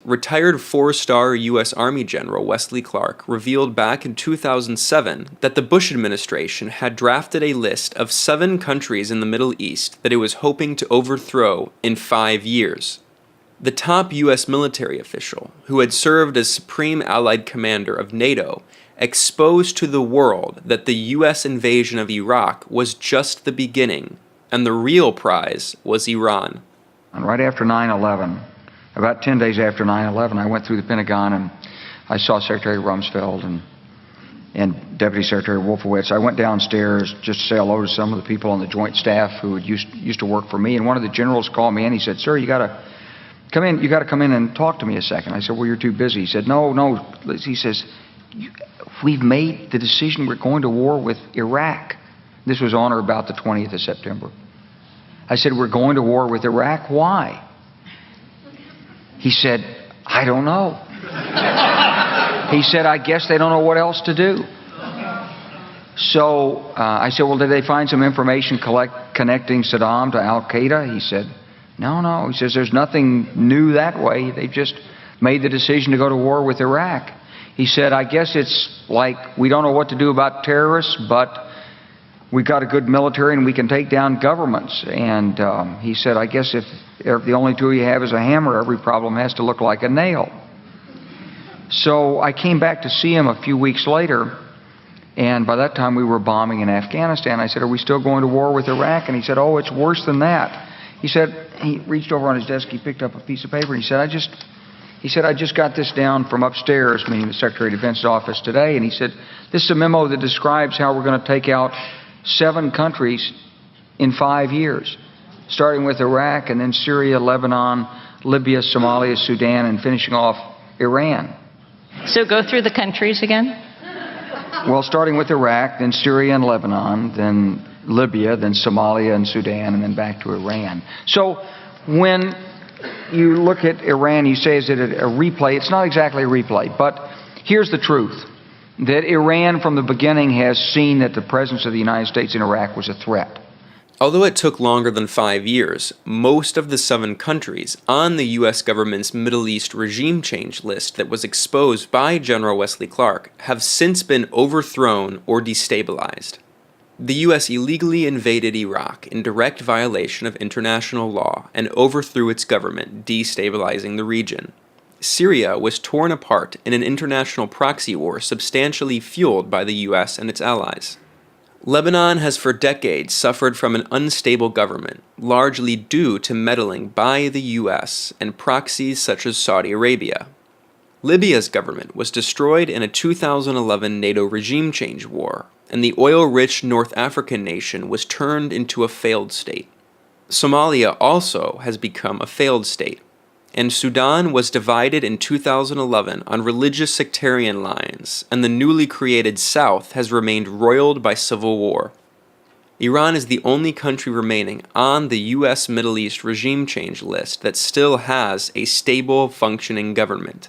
retired four-star U.S. Army General Wesley Clark revealed back in 2007 that the Bush administration had drafted a list of 7 countries in the Middle East that it was hoping to overthrow in 5 years. The top U.S. military official, who had served as Supreme Allied Commander of NATO, exposed to the world that the U.S. invasion of Iraq was just the beginning, and the real prize was Iran. And right after 9/11, about 10 days after 9/11, I went through the Pentagon and I saw Secretary Rumsfeld and Deputy Secretary Wolfowitz. I went downstairs just to say hello to some of the people on the Joint Staff who had used to work for me, and one of the generals called me and he said, "Sir, you got to come in and talk to me a second." I said, "Well, you're too busy." He said, No. He says, "We've made the decision. We're going to war with Iraq." This was on or about the 20th of September. I said, "We're going to war with Iraq. Why?" He said, "I don't know." He said, "I guess they don't know what else to do." So I said, "Well, did they find some information connecting Saddam to Al-Qaeda?" He said, No. He says, "There's nothing new that way. They've just made the decision to go to war with Iraq." He said, "I guess it's like we don't know what to do about terrorists, but we've got a good military and we can take down governments." And he said, "I guess if the only tool you have is a hammer, every problem has to look like a nail." So I came back to see him a few weeks later, and by that time we were bombing in Afghanistan. I said, "Are we still going to war with Iraq?" And he said, "Oh, it's worse than that." He said, he reached over on his desk, he picked up a piece of paper, and he said, I just got this down from upstairs," meaning the Secretary of Defense's office today, and he said, "This is a memo that describes how we're going to take out 7 countries in 5 years, starting with Iraq and then Syria, Lebanon, Libya, Somalia, Sudan, and finishing off Iran." So go through the countries again? Well, starting with Iraq, then Syria and Lebanon, then Libya, then Somalia and Sudan, and then back to Iran. So when you look at Iran, you say, is it a replay? It's not exactly a replay, but here's the truth, that Iran from the beginning has seen that the presence of the United States in Iraq was a threat. Although it took longer than 5 years, most of the 7 countries on the U.S. government's Middle East regime change list that was exposed by General Wesley Clark have since been overthrown or destabilized. The U.S. illegally invaded Iraq in direct violation of international law and overthrew its government, destabilizing the region. Syria was torn apart in an international proxy war substantially fueled by the U.S. and its allies. Lebanon has for decades suffered from an unstable government, largely due to meddling by the U.S. and proxies such as Saudi Arabia. Libya's government was destroyed in a 2011 NATO regime change war, and the oil-rich North African nation was turned into a failed state. Somalia also has become a failed state, and Sudan was divided in 2011 on religious sectarian lines, and the newly created South has remained roiled by civil war. Iran is the only country remaining on the U.S. Middle East regime change list that still has a stable, functioning government.